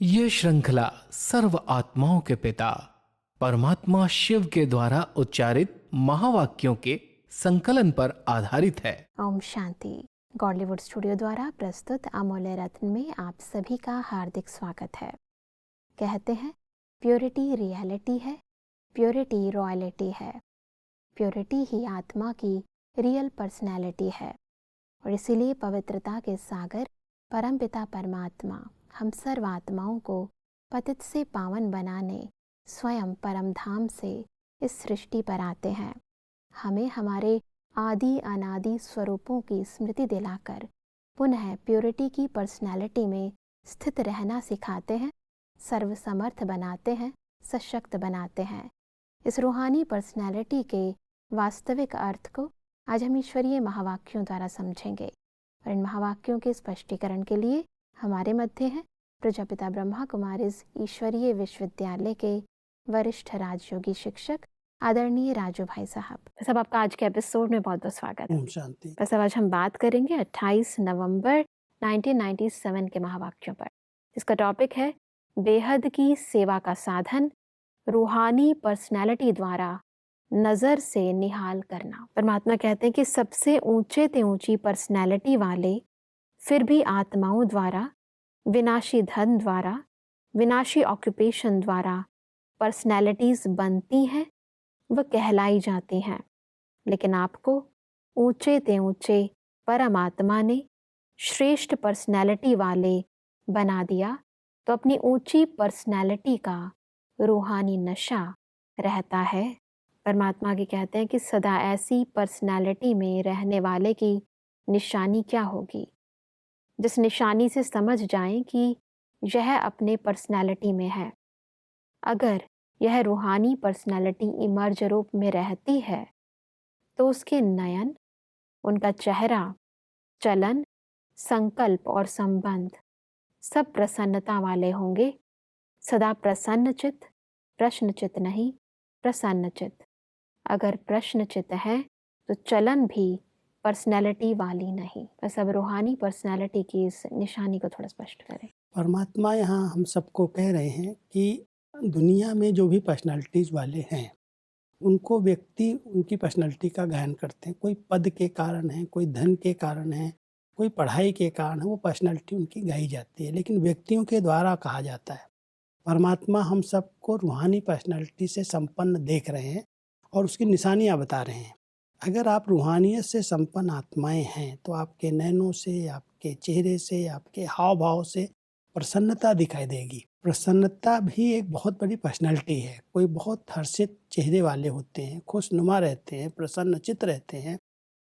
ये श्रृंखला सर्व आत्माओं के पिता परमात्मा शिव के द्वारा उच्चारित महावाक्यों के संकलन पर आधारित है। ओम शांति। गॉडलीवुड स्टूडियो द्वारा प्रस्तुत अमूल्य रत्न में आप सभी का हार्दिक स्वागत है। कहते हैं प्योरिटी रियलिटी है, प्योरिटी रॉयलिटी है, प्योरिटी ही आत्मा की रियल पर्सनैलिटी है। और इसीलिए पवित्रता के सागर परमपिता परमात्मा हम सर्व आत्माओं को पतित से पावन बनाने स्वयं परम धाम से इस सृष्टि पर आते हैं। हमें हमारे आदि अनादि स्वरूपों की स्मृति दिलाकर पुनः प्योरिटी की पर्सनैलिटी में स्थित रहना सिखाते हैं, सर्वसमर्थ बनाते हैं, सशक्त बनाते हैं। इस रूहानी पर्सनैलिटी के वास्तविक अर्थ को आज हम ईश्वरीय महावाक्यों द्वारा समझेंगे। और इन महावाक्यों के स्पष्टीकरण के लिए हमारे मध्य हैं प्रजापिता ब्रह्मा कुमारीज ईश्वरीय विश्वविद्यालय के वरिष्ठ राजयोगी शिक्षक आदरणीय राजू भाई साहब। सब आपका आज के एपिसोड में बहुत बहुत स्वागत है। शांति। बस अब आज हम बात करेंगे 28 नवंबर 1997 के महावाक्यों पर। इसका टॉपिक है बेहद की सेवा का साधन, रूहानी पर्सनैलिटी द्वारा नजर से निहाल करना। परमात्मा कहते हैं कि सबसे ऊंचे ते ऊंची पर्सनैलिटी वाले फिर भी आत्माओं द्वारा, विनाशी धन द्वारा, विनाशी ऑक्यूपेशन द्वारा पर्सनैलिटीज बनती हैं, वह कहलाई जाती हैं। लेकिन आपको ऊंचे ते ऊंचे परमात्मा ने श्रेष्ठ पर्सनैलिटी वाले बना दिया, तो अपनी ऊंची पर्सनैलिटी का रूहानी नशा रहता है। परमात्मा के कहते हैं कि सदा ऐसी पर्सनैलिटी में रहने वाले की निशानी क्या होगी, जिस निशानी से समझ जाएं कि यह अपने पर्सनैलिटी में है। अगर यह रूहानी पर्सनैलिटी इमर्ज रूप में रहती है तो उसके नयन, उनका चेहरा, चलन, संकल्प और संबंध सब प्रसन्नता वाले होंगे। सदा प्रसन्नचित, प्रश्नचित नहीं, प्रसन्नचित। अगर प्रश्नचित है तो चलन भी पर्सनैलिटी वाली नहीं। बस अब रूहानी पर्सनैलिटी की इस निशानी को थोड़ा स्पष्ट करें। परमात्मा यहाँ हम सबको कह रहे हैं कि दुनिया में जो भी पर्सनालिटीज वाले हैं उनको व्यक्ति उनकी पर्सनालिटी का गायन करते हैं। कोई पद के कारण है, कोई धन के कारण है, कोई पढ़ाई के कारण है, वो पर्सनालिटी उनकी गाई जाती है, लेकिन व्यक्तियों के द्वारा कहा जाता है। परमात्मा हम सबको रूहानी पर्सनालिटी से संपन्न देख रहे हैं और उसकी निशानियाँ बता रहे हैं। अगर आप रूहानियत से संपन्न आत्माएं हैं तो आपके नैनों से, आपके चेहरे से, आपके हाव भाव से प्रसन्नता दिखाई देगी। प्रसन्नता भी एक बहुत बड़ी पर्सनैलिटी है। कोई बहुत हर्षित चेहरे वाले होते हैं, खुशनुमा रहते हैं, प्रसन्नचित रहते हैं।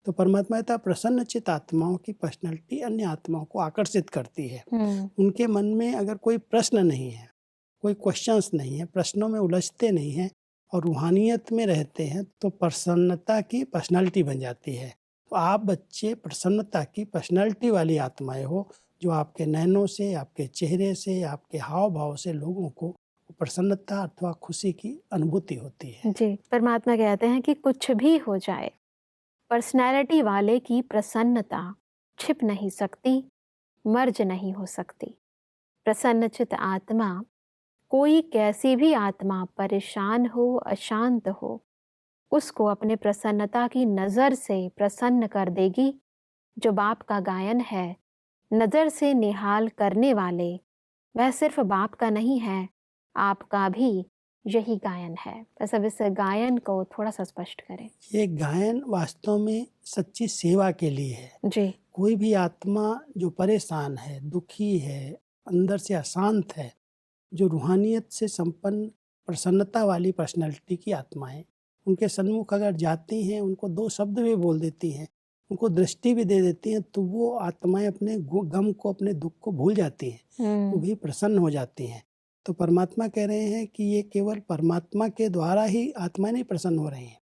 तो परमात्मा कहता है प्रसन्नचित आत्माओं की पर्सनैलिटी अन्य आत्माओं को आकर्षित करती है। उनके मन में अगर कोई प्रश्न नहीं है, कोई क्वेश्चंस नहीं है, प्रश्नों में उलझते नहीं हैं और रूहानियत में रहते हैं, तो प्रसन्नता की पर्सनालिटी बन जाती है। तो आप बच्चे प्रसन्नता की पर्सनालिटी वाली आत्माएं हो, जो आपके नैनों से, आपके चेहरे से, आपके हाव भाव से लोगों को प्रसन्नता अथवा खुशी की अनुभूति होती है। जी, परमात्मा कहते हैं कि कुछ भी हो जाए, पर्सनैलिटी वाले की प्रसन्नता छिप नहीं सकती, मर्ज नहीं हो सकती। प्रसन्नचित आत्मा, कोई कैसी भी आत्मा परेशान हो, अशांत हो, उसको अपने प्रसन्नता की नज़र से प्रसन्न कर देगी। जो बाप का गायन है, नज़र से निहाल करने वाले, वह सिर्फ बाप का नहीं है, आपका भी यही गायन है। बस अब इस गायन को थोड़ा सा स्पष्ट करें। ये गायन वास्तव में सच्ची सेवा के लिए है। जी, कोई भी आत्मा जो परेशान है, दुखी है, अंदर से अशांत है, जो रूहानियत से संपन्न प्रसन्नता वाली पर्सनालिटी की आत्माएं उनके सन्मुख अगर जाती हैं, उनको दो शब्द भी बोल देती हैं, उनको दृष्टि भी दे देती हैं, तो वो आत्माएं अपने गम को, अपने दुख को भूल जाती हैं, वो भी प्रसन्न हो जाती हैं। तो परमात्मा कह रहे हैं कि ये केवल परमात्मा के द्वारा ही आत्माएं नहीं प्रसन्न हो रही हैं,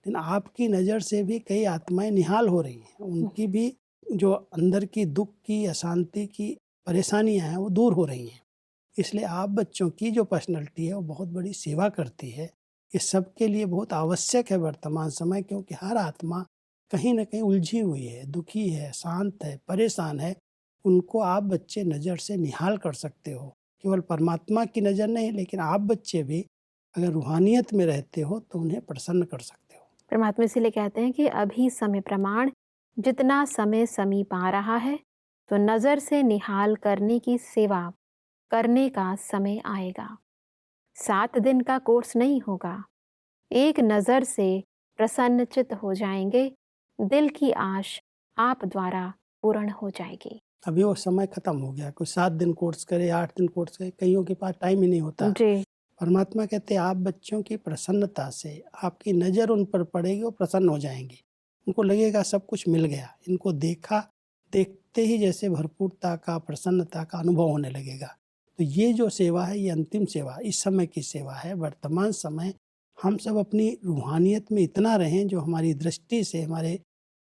लेकिन आपकी नज़र से भी कई आत्माएं निहाल हो रही हैं। उनकी भी जो अंदर की दुख की, अशांति की परेशानियां हैं, वो दूर हो रही हैं। इसलिए आप बच्चों की जो पर्सनैलिटी है वो बहुत बड़ी सेवा करती है। इस सब के लिए बहुत आवश्यक है वर्तमान समय, क्योंकि हर आत्मा कहीं ना कहीं उलझी हुई है, दुखी है, शांत है, परेशान है। उनको आप बच्चे नज़र से निहाल कर सकते हो। केवल परमात्मा की नज़र नहीं, लेकिन आप बच्चे भी अगर रूहानियत में रहते हो तो उन्हें प्रसन्न कर सकते हो। परमात्मा इसीलिए कहते हैं कि अभी समय प्रमाण, जितना समय समीप आ रहा है तो नज़र से निहाल करने की सेवा करने का समय आएगा। 7 दिन का कोर्स नहीं होगा, एक नज़र से प्रसन्नचित हो जाएंगे, दिल की आश आप द्वारा पूर्ण हो जाएगी। अभी वो समय खत्म हो गया, कोई 7 दिन कोर्स करे, 8 दिन कोर्स करे, कईयों के पास टाइम ही नहीं होता। जी, परमात्मा कहते हैं आप बच्चों की प्रसन्नता से, आपकी नज़र उन पर पड़ेगी, वो प्रसन्न हो जाएंगे, उनको लगेगा सब कुछ मिल गया। इनको देखा, देखते ही जैसे भरपूरता का, प्रसन्नता का अनुभव होने लगेगा। तो ये जो सेवा है, ये अंतिम सेवा, इस समय की सेवा है। वर्तमान समय हम सब अपनी रूहानियत में इतना रहें जो हमारी दृष्टि से, हमारे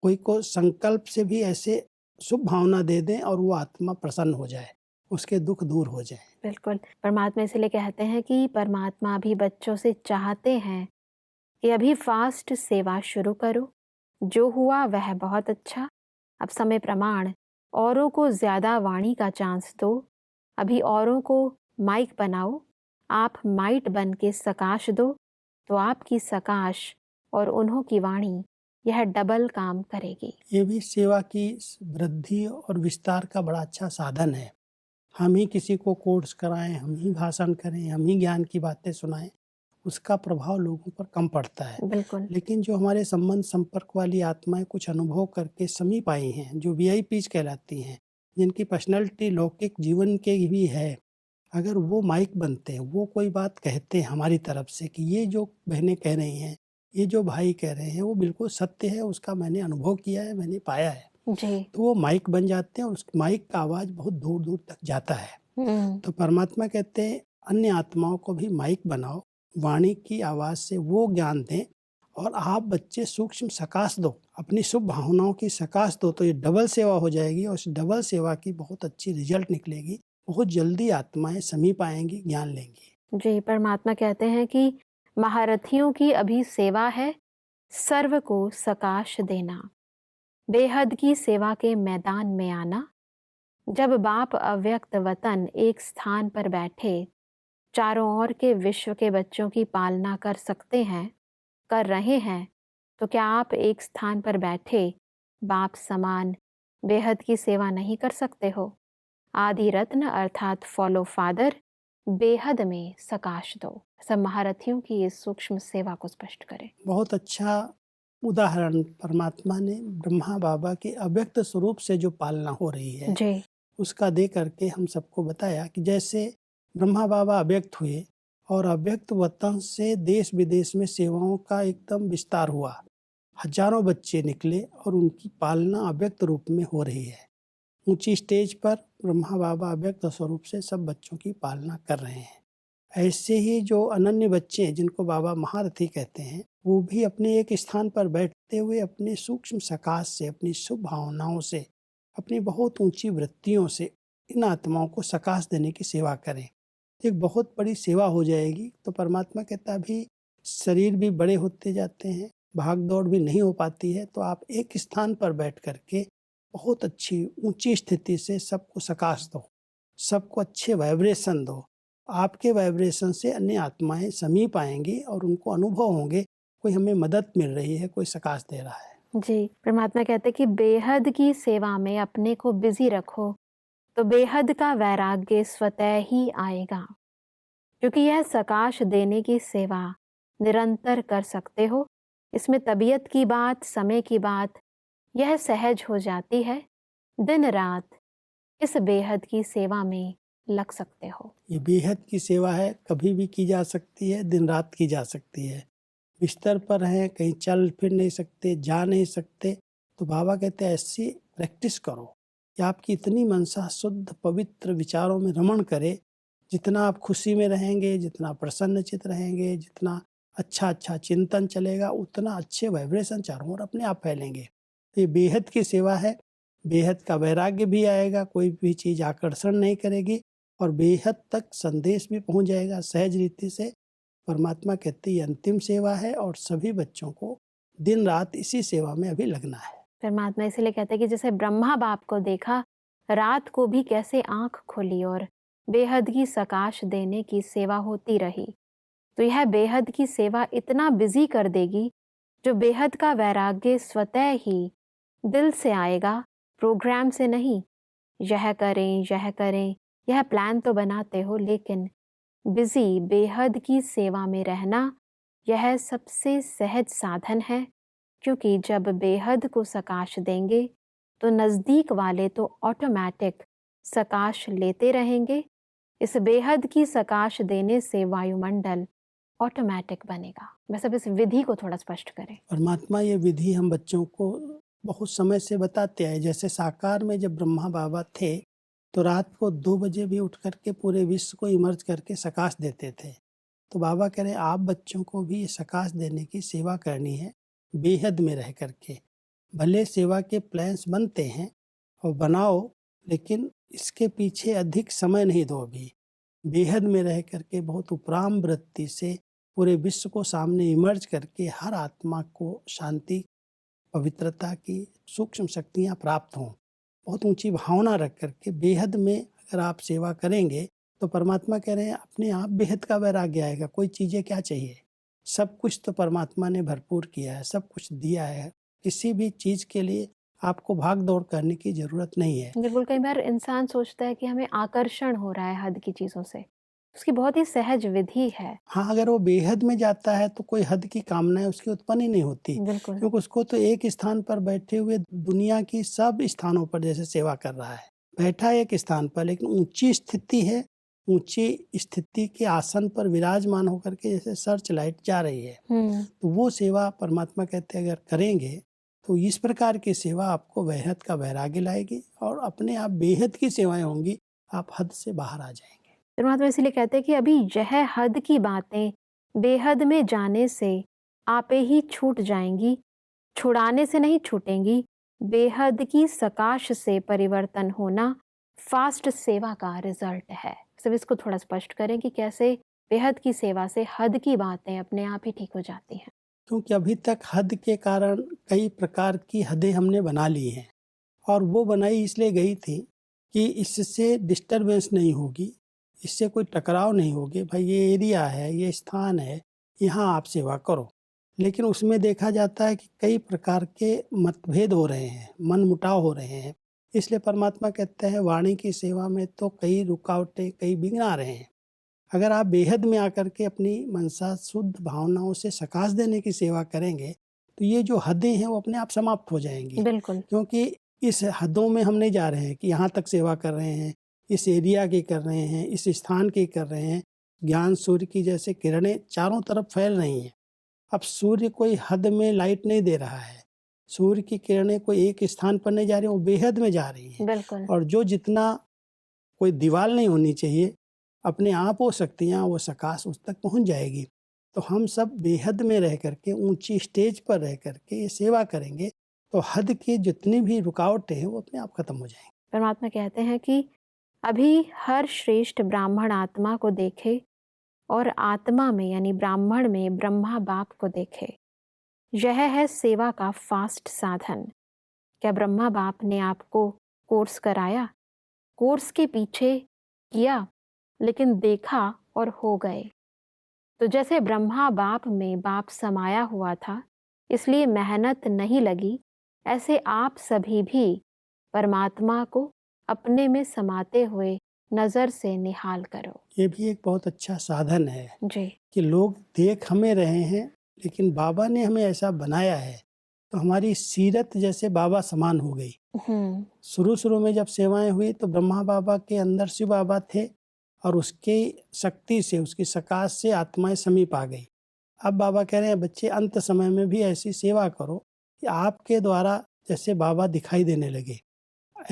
कोई को संकल्प से भी ऐसे शुभ भावना दे दें और वो आत्मा प्रसन्न हो जाए, उसके दुख दूर हो जाए। बिल्कुल। परमात्मा इसलिए कहते हैं कि परमात्मा भी बच्चों से चाहते हैं कि अभी फास्ट सेवा शुरू करो, जो हुआ वह बहुत अच्छा, अब समय प्रमाण औरों को ज़्यादा वाणी का चांस दो, अभी औरों को माइक बनाओ, आप माइट बन के सकाश दो, तो आपकी सकाश और उन्हों की वाणी यह डबल काम करेगी। ये भी सेवा की वृद्धि और विस्तार का बड़ा अच्छा साधन है। हम ही किसी को कोर्स कराएं, हम ही भाषण करें, हम ही ज्ञान की बातें सुनाएं, उसका प्रभाव लोगों पर कम पड़ता है। बिल्कुल, लेकिन जो हमारे संबंध संपर्क वाली आत्माएं कुछ अनुभव करके समीप आई हैं, जो वीआईपीज कहलाती हैं, जिनकी पर्सनैलिटी लौकिक जीवन के भी है, अगर वो माइक बनते हैं, वो कोई बात कहते हैं हमारी तरफ से कि ये जो बहनें कह रही हैं, ये जो भाई कह रहे हैं, वो बिल्कुल सत्य है, उसका मैंने अनुभव किया है, मैंने पाया है, जी। तो वो माइक बन जाते हैं और उस माइक का आवाज़ बहुत दूर दूर तक जाता है। हुँ, तो परमात्मा कहते हैं अन्य आत्माओं को भी माइक बनाओ, वाणी की आवाज़ से वो ज्ञान दें और आप बच्चे सूक्ष्म सकाश दो, अपनी शुभ भावनाओं की सकाश दो, तो ये डबल सेवा हो जाएगी और इस डबल सेवा की बहुत अच्छी रिजल्ट निकलेगी। बहुत जल्दी आत्माएं समीप आएंगी, ज्ञान लेंगी। जी, परमात्मा कहते हैं कि महारथियों की अभी सेवा है, सर्व को सकाश देना, बेहद की सेवा के मैदान में आना। जब बाप अव्यक्त वतन एक स्थान पर बैठे चारों ओर के विश्व के बच्चों की पालना कर सकते हैं, कर रहे हैं, तो क्या आप एक स्थान पर बैठे बाप समान बेहद की सेवा नहीं कर सकते हो? आदि रत्न अर्थात फॉलो फादर, बेहद में सकाश दो। सब महारथियों की इस सूक्ष्म सेवा को स्पष्ट करें। बहुत अच्छा उदाहरण परमात्मा ने ब्रह्मा बाबा के अव्यक्त स्वरूप से जो पालना हो रही है, जी, उसका दे करके हम सबको बताया कि जैसे ब्रह्मा बाबा अव्यक्त हुए और अव्यक्त वतन से देश विदेश में सेवाओं का एकदम विस्तार हुआ, हजारों बच्चे निकले और उनकी पालना अव्यक्त रूप में हो रही है। ऊंची स्टेज पर ब्रह्मा बाबा अव्यक्त स्वरूप से सब बच्चों की पालना कर रहे हैं। ऐसे ही जो अनन्य बच्चे हैं, जिनको बाबा महारथी कहते हैं, वो भी अपने एक स्थान पर बैठते हुए अपने सूक्ष्म सकाश से, अपनी शुभ भावनाओं से, अपनी बहुत ऊंची वृत्तियों से इन आत्माओं को सकाश देने की सेवा करें। एक बहुत बड़ी सेवा हो जाएगी। तो परमात्मा कहता भी शरीर भी बड़े होते जाते हैं, भाग दौड़ भी नहीं हो पाती है, तो आप एक स्थान पर बैठ करके बहुत अच्छी ऊंची स्थिति से सबको सकाश दो, सबको अच्छे वाइब्रेशन दो। आपके वाइब्रेशन से अन्य आत्माएं समीप आएंगी और उनको अनुभव होंगे कोई हमें मदद मिल रही है, कोई सकाश दे रहा है। जी, परमात्मा कहते हैं कि बेहद की सेवा में अपने को बिजी रखो, तो बेहद का वैराग्य स्वतः ही आएगा, क्योंकि यह सकाश देने की सेवा निरंतर कर सकते हो। इसमें तबीयत की बात, समय की बात, यह सहज हो जाती है। दिन रात इस बेहद की सेवा में लग सकते हो। ये बेहद की सेवा है, कभी भी की जा सकती है, दिन रात की जा सकती है। बिस्तर पर हैं, कहीं चल फिर नहीं सकते, जा नहीं सकते, तो बाबा कहते हैं ऐसी प्रैक्टिस करो कि आपकी इतनी मनसा शुद्ध पवित्र विचारों में रमण करे। जितना आप खुशी में रहेंगे, जितना प्रसन्नचित रहेंगे, जितना अच्छा अच्छा चिंतन चलेगा, उतना अच्छे वाइब्रेशन चारों ओर अपने आप फैलेंगे। तो ये बेहद की सेवा है। बेहद का वैराग्य भी आएगा, कोई भी चीज़ आकर्षण नहीं करेगी और बेहद तक संदेश भी पहुंच जाएगा सहज रीति से। परमात्मा कहते हैं ये अंतिम सेवा है और सभी बच्चों को दिन रात इसी सेवा में अभी लगना है। परमात्मा इसीलिए कहते हैं कि जैसे ब्रह्मा बाप को देखा, रात को भी कैसे आंख खोली और बेहद की सकाश देने की सेवा होती रही तो यह बेहद की सेवा इतना बिजी कर देगी, जो बेहद का वैराग्य स्वतः ही दिल से आएगा, प्रोग्राम से नहीं। यह करें, यह प्लान तो बनाते हो, लेकिन बिजी बेहद की सेवा में रहना यह सबसे सहज साधन है। क्योंकि जब बेहद को सकाश देंगे तो नज़दीक वाले तो ऑटोमेटिक सकाश लेते रहेंगे। इस बेहद की सकाश देने से वायुमंडल ऑटोमेटिक बनेगा। बस अब इस विधि को थोड़ा स्पष्ट करें। परमात्मा ये विधि हम बच्चों को बहुत समय से बताते आए। जैसे साकार में जब ब्रह्मा बाबा थे तो रात को 2 बजे भी उठ करके पूरे विश्व को इमर्ज करके सकाश देते थे। तो बाबा कह रहे हैं आप बच्चों को भी ये सकाश देने की सेवा करनी है, बेहद में रह करके। भले सेवा के प्लान्स बनते हैं और बनाओ, लेकिन इसके पीछे अधिक समय नहीं दो। अभी बेहद में रह करके बहुत उपराम वृत्ति से पूरे विश्व को सामने इमर्ज करके हर आत्मा को शांति, पवित्रता की सूक्ष्म शक्तियाँ प्राप्त हों। बहुत ऊंची भावना रख करके बेहद में अगर आप सेवा करेंगे तो परमात्मा कह रहे हैं अपने आप बेहद का वैराग्य आएगा। कोई चीज़ें क्या चाहिए, सब कुछ तो परमात्मा ने भरपूर किया है, सब कुछ दिया है। किसी भी चीज़ के लिए आपको भाग दौड़ करने की ज़रूरत नहीं है। बिल्कुल, कई बार इंसान सोचता है कि हमें आकर्षण हो रहा है हद की चीज़ों से। उसकी बहुत ही सहज विधि है। हाँ, अगर वो बेहद में जाता है तो कोई हद की कामनाएं उसकी उत्पन्न ही नहीं होती, बिल्कुल। क्योंकि उसको तो एक स्थान पर बैठे हुए दुनिया की सब स्थानों पर जैसे सेवा कर रहा है। बैठा एक स्थान पर, लेकिन ऊंची स्थिति है, ऊंची स्थिति के आसन पर विराजमान होकर के जैसे सर्च लाइट जा रही है। तो वो सेवा परमात्मा कहते हैं अगर करेंगे तो इस प्रकार की सेवा आपको बेहद का वैराग्य लाएगी और अपने आप बेहद की सेवाएं होंगी, आप हद से बाहर आ जाएंगे। परमात्मा इसीलिए कहते हैं कि अभी यह हद की बातें बेहद में जाने से आपे ही छूट जाएंगी, छुड़ाने से नहीं छूटेंगी। बेहद की सकाश से परिवर्तन होना फास्ट सेवा का रिजल्ट है। सब इसको थोड़ा स्पष्ट करें कि कैसे बेहद की सेवा से हद की बातें अपने आप ही ठीक हो जाती हैं। क्योंकि अभी तक हद के कारण कई प्रकार की हदें हमने बना ली हैं, और वो बनाई इसलिए गई थी कि इससे डिस्टरबेंस नहीं होगी, इससे कोई टकराव नहीं होगी। भाई ये एरिया है, ये स्थान है, यहाँ आप सेवा करो। लेकिन उसमें देखा जाता है कि कई प्रकार के मतभेद हो रहे हैं, मन मुटाव हो रहे हैं। इसलिए परमात्मा कहते हैं वाणी की सेवा में तो कई रुकावटें, कई विघ्न आ रहे हैं। अगर आप बेहद में आकर के अपनी मनसा शुद्ध भावनाओं से सकाश देने की सेवा करेंगे तो ये जो हदें हैं वो अपने आप समाप्त हो जाएंगी। बिल्कुल। क्योंकि इस हदों में हम नहीं जा रहे हैं कि यहाँ तक सेवा कर रहे हैं, इस एरिया की कर रहे हैं, इस स्थान की कर रहे हैं। ज्ञान सूर्य की जैसे किरणें चारों तरफ फैल रही हैं। अब सूर्य कोई हद में लाइट नहीं दे रहा है, सूर्य की किरणें कोई एक स्थान पर नहीं जा रही, वो बेहद में जा रही हैं। बिल्कुल। और जो जितना कोई दीवार नहीं होनी चाहिए, अपने आप वो शक्तियाँ, वो सकाश उस तक पहुँच जाएगी। तो हम सब बेहद में रह करके, ऊंची स्टेज पर रह करके ये सेवा करेंगे तो हद की जितनी भी रुकावटें हैं वो अपने आप खत्म हो जाएंगी। परमात्मा कहते हैं कि अभी हर श्रेष्ठ ब्राह्मण आत्मा को देखे और आत्मा में यानी ब्राह्मण में ब्रह्मा बाप को देखे। यह है सेवा का फास्ट साधन। क्या ब्रह्मा बाप ने आपको कोर्स कराया? कोर्स के पीछे किया, लेकिन देखा और हो गए। तो जैसे ब्रह्मा बाप में बाप समाया हुआ था, इसलिए मेहनत नहीं लगी, ऐसे आप सभी भी परमात्मा को अपने में समाते हुए नजर से निहाल करो। ये भी एक बहुत अच्छा साधन है जी। कि लोग देख हमें रहे हैं, लेकिन बाबा ने हमें ऐसा बनाया है तो हमारी सीरत जैसे बाबा समान हो गई। शुरू में जब सेवाएं हुई तो ब्रह्मा बाबा के अंदर शिव बाबा थे और उसकी शक्ति से, उसकी सकाश से आत्माएं समीप आ गई। अब बाबा कह रहे हैं बच्चे अंत समय में भी ऐसी सेवा करो कि आपके द्वारा जैसे बाबा दिखाई देने लगे।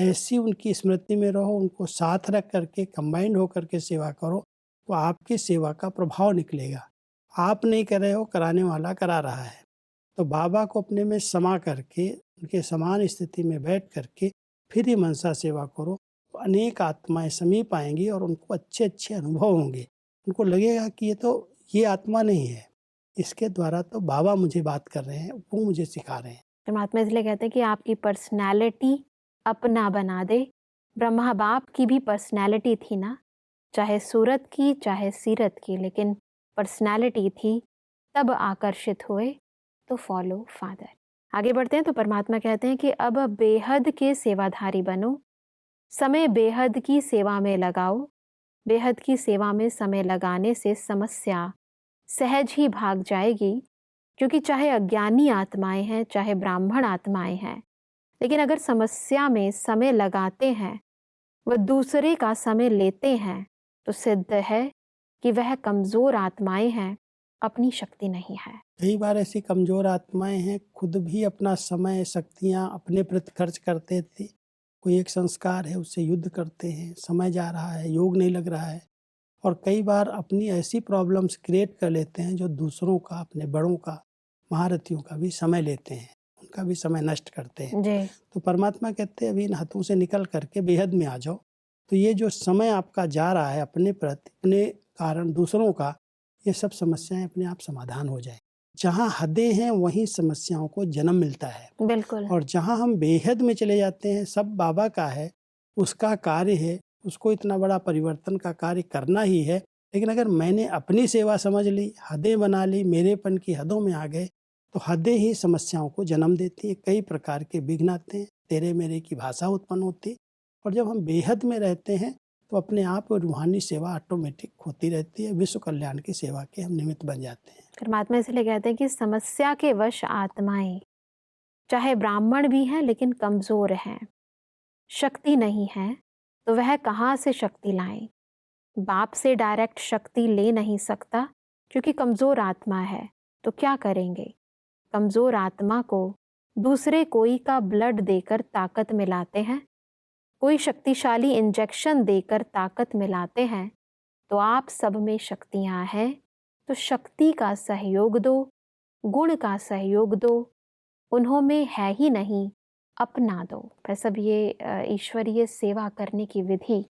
ऐसी उनकी स्मृति में रहो, उनको साथ रख करके कंबाइंड होकर के सेवा करो तो आपकी सेवा का प्रभाव निकलेगा। आप नहीं कर रहे हो, कराने वाला करा रहा है। तो बाबा को अपने में समा करके, उनके समान स्थिति में बैठ करके फिर ही मनसा सेवा करो तो अनेक आत्माएं समीप आएंगी और उनको अच्छे अच्छे अनुभव होंगे। उनको लगेगा कि ये आत्मा नहीं है, इसके द्वारा तो बाबा मुझे बात कर रहे हैं, वो मुझे सिखा रहे हैं। परमात्मा इसलिए कहते हैं कि आपकी पर्सनैलिटी अपना बना दे। ब्रह्मा बाप की भी पर्सनैलिटी थी ना, चाहे सूरत की चाहे सीरत की, लेकिन पर्सनालिटी थी, तब आकर्षित हुए तो फॉलो फादर। आगे बढ़ते हैं तो परमात्मा कहते हैं कि अब बेहद के सेवाधारी बनो, समय बेहद की सेवा में लगाओ। बेहद की सेवा में समय लगाने से समस्या सहज ही भाग जाएगी, क्योंकि चाहे अज्ञानी आत्माएं हैं चाहे ब्राह्मण आत्माएं हैं, लेकिन अगर समस्या में समय लगाते हैं, वह दूसरे का समय लेते हैं, तो सिद्ध है कि वह कमज़ोर आत्माएं हैं, अपनी शक्ति नहीं है। कई बार ऐसी कमज़ोर आत्माएं हैं, खुद भी अपना समय शक्तियां अपने प्रति खर्च करते थे। कोई एक संस्कार है, उससे युद्ध करते हैं, समय जा रहा है, योग नहीं लग रहा है, और कई बार अपनी ऐसी प्रॉब्लम्स क्रिएट कर लेते हैं जो दूसरों का, अपने बड़ों का, महारथियों का भी समय लेते हैं, उनका भी समय नष्ट करते हैं। जी। तो परमात्मा कहते हैं अभी इन हाथों से निकल करके बेहद में आ जाओ। तो ये जो समय आपका जा रहा है अपने प्रति, अपने कारण दूसरों का, ये सब समस्याएं अपने आप समाधान हो जाए। जहाँ हदें हैं वहीं समस्याओं को जन्म मिलता है, बिल्कुल। और जहाँ हम बेहद में चले जाते हैं, सब बाबा का है, उसका कार्य है, उसको इतना बड़ा परिवर्तन का कार्य करना ही है। लेकिन अगर मैंने अपनी सेवा समझ ली, हदें बना ली, मेरेपन की हदों में आ गए, तो हदें ही समस्याओं को जन्म देती हैं, कई प्रकार के विघ्न आते हैं, तेरे मेरे की भाषा उत्पन्न होती। और जब हम बेहद में रहते हैं तो अपने आप रूहानी सेवा ऑटोमेटिक होती रहती है, विश्व कल्याण की सेवा के हम निमित्त बन जाते हैं। परमात्मा इसलिए कहते हैं कि समस्या के वश आत्माएं चाहे ब्राह्मण भी हैं लेकिन कमज़ोर हैं, शक्ति नहीं है, तो वह कहाँ से शक्ति लाएं? बाप से डायरेक्ट शक्ति ले नहीं सकता, क्योंकि कमज़ोर आत्मा है। तो क्या करेंगे? कमज़ोर आत्मा को दूसरे कोई का ब्लड देकर ताकत मिलाते हैं, कोई शक्तिशाली इंजेक्शन देकर ताकत मिलाते हैं। तो आप सब में शक्तियाँ हैं, तो शक्ति का सहयोग दो, गुण का सहयोग दो, उन्हों में है ही नहीं, अपना दो। पर सब ये ईश्वरीय सेवा करने की विधि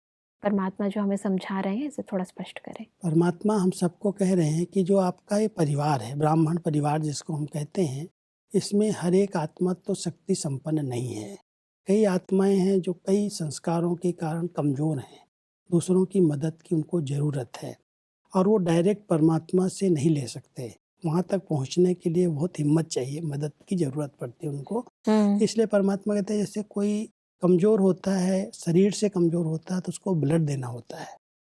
परमात्मा जो हमें समझा रहे हैं, इसे थोड़ा स्पष्ट करें। परमात्मा हम सबको कह रहे हैं कि जो आपका ये परिवार है, ब्राह्मण परिवार जिसको हम कहते हैं, इसमें हर एक आत्मा तो शक्ति संपन्न नहीं है। कई आत्माएं हैं जो कई संस्कारों के कारण कमज़ोर हैं, दूसरों की मदद की उनको ज़रूरत है, और वो डायरेक्ट परमात्मा से नहीं ले सकते। वहाँ तक पहुँचने के लिए बहुत हिम्मत चाहिए, मदद की ज़रूरत पड़ती है उनको। इसलिए परमात्मा कहते हैं जैसे कोई कमज़ोर होता है, शरीर से कमज़ोर होता है, तो उसको ब्लड देना होता है।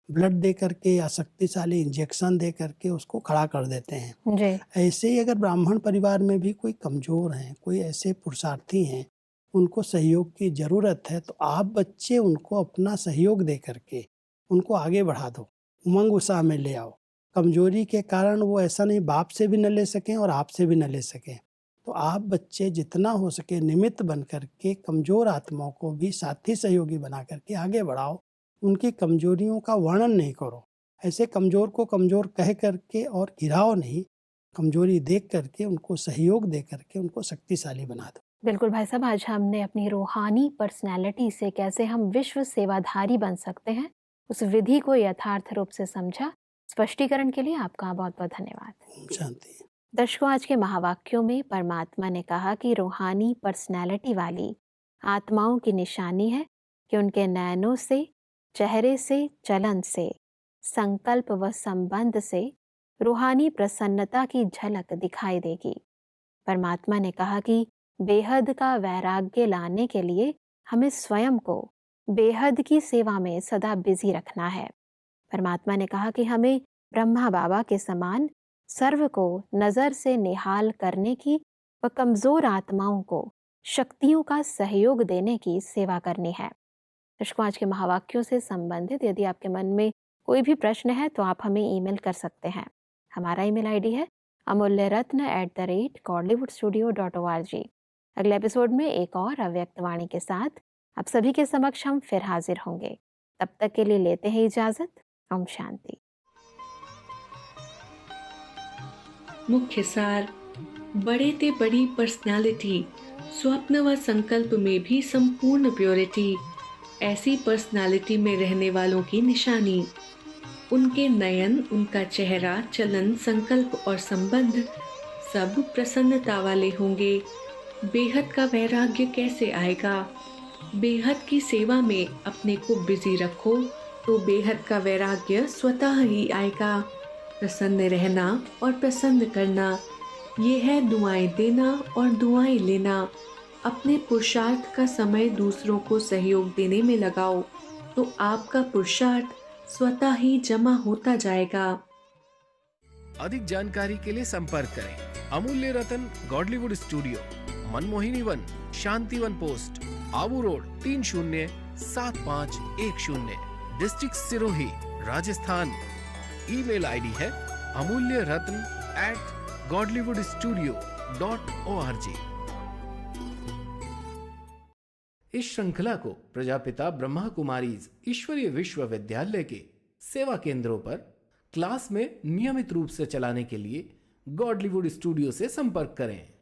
ब्लड दे करके या शक्तिशाली इंजेक्शन दे करके उसको खड़ा कर देते हैं। जी। ऐसे ही अगर ब्राह्मण परिवार में भी कोई कमज़ोर हैं, कोई ऐसे पुरुषार्थी हैं, उनको सहयोग की ज़रूरत है, तो आप बच्चे उनको अपना सहयोग दे करके उनको आगे बढ़ा दो, उमंग उत्साह में ले आओ। कमजोरी के कारण वो ऐसा नहीं बाप से भी न ले सकें और आपसे भी न ले सकें, तो आप बच्चे जितना हो सके निमित्त बन करके कमज़ोर आत्माओं को भी साथी सहयोगी बना करके आगे बढ़ाओ। उनकी कमजोरियों का वर्णन नहीं करो, ऐसे कमज़ोर को कमज़ोर कह करके और गिराओ नहीं, कमजोरी देख करके उनको सहयोग दे करके उनको शक्तिशाली बना दो। बिल्कुल भाई साहब, आज हमने अपनी रूहानी पर्सनैलिटी से कैसे हम विश्व सेवाधारी बन सकते हैं, उस विधि को यथार्थ रूप से समझा। स्पष्टीकरण के लिए आपका बहुत बहुत धन्यवाद। शांति। दर्शकों, आज के महावाक्यों में परमात्मा ने कहा कि रूहानी पर्सनैलिटी वाली आत्माओं की निशानी है कि उनके नयनों से, चेहरे से, चलन से, संकल्प व संबंध से रूहानी प्रसन्नता की झलक दिखाई देगी। परमात्मा ने कहा कि बेहद का वैराग्य लाने के लिए हमें स्वयं को बेहद की सेवा में सदा बिजी रखना है। परमात्मा ने कहा कि हमें ब्रह्मा बाबा के समान सर्व को नज़र से निहाल करने की व कमज़ोर आत्माओं को शक्तियों का सहयोग देने की सेवा करनी है। दर्शकों, आज के महावाक्यों से संबंधित यदि आपके मन में कोई भी प्रश्न है तो आप हमें ईमेल कर सकते हैं। हमारा ईमेल आईडी है amulyaratna@kollywoodstudio.org। अगले एपिसोड में एक और अव्यक्त वाणी के साथ आप सभी के समक्ष हम फिर हाजिर होंगे। तब तक के लिए लेते हैं इजाजत। ओम शांति। मुख्य सार: बड़े ते बड़ी पर्सनालिटी, स्वप्न व संकल्प में भी संपूर्ण प्योरिटी। ऐसी पर्सनालिटी में रहने वालों की निशानी, उनके नयन, उनका चेहरा, चलन, संकल्प और संबंध सब प्रसन्नता वाले होंगे। बेहद का वैराग्य कैसे आएगा? बेहद की सेवा में अपने को बिजी रखो तो बेहद का वैराग्य स्वतः ही आएगा। प्रसन्न रहना और प्रसन्न करना, ये है दुआएं देना और दुआएं लेना। अपने पुरुषार्थ का समय दूसरों को सहयोग देने में लगाओ, तो आपका पुरुषार्थ स्वतः ही जमा होता जाएगा। अधिक जानकारी के लिए संपर्क करें अमूल्य रतन गॉडलीवुड स्टूडियो, मनमोहिनी वन, शांति वन post, Abu road, 307510, district Sirohi, Rajasthan. Email ID है amulyaratn@godlywoodstudio.org। इस श्रृंखला को प्रजापिता ब्रह्मा कुमारीज ईश्वरीय विश्वविद्यालय के सेवा केंद्रों पर क्लास में नियमित रूप से चलाने के लिए गॉडलीवुड स्टूडियो से संपर्क करें।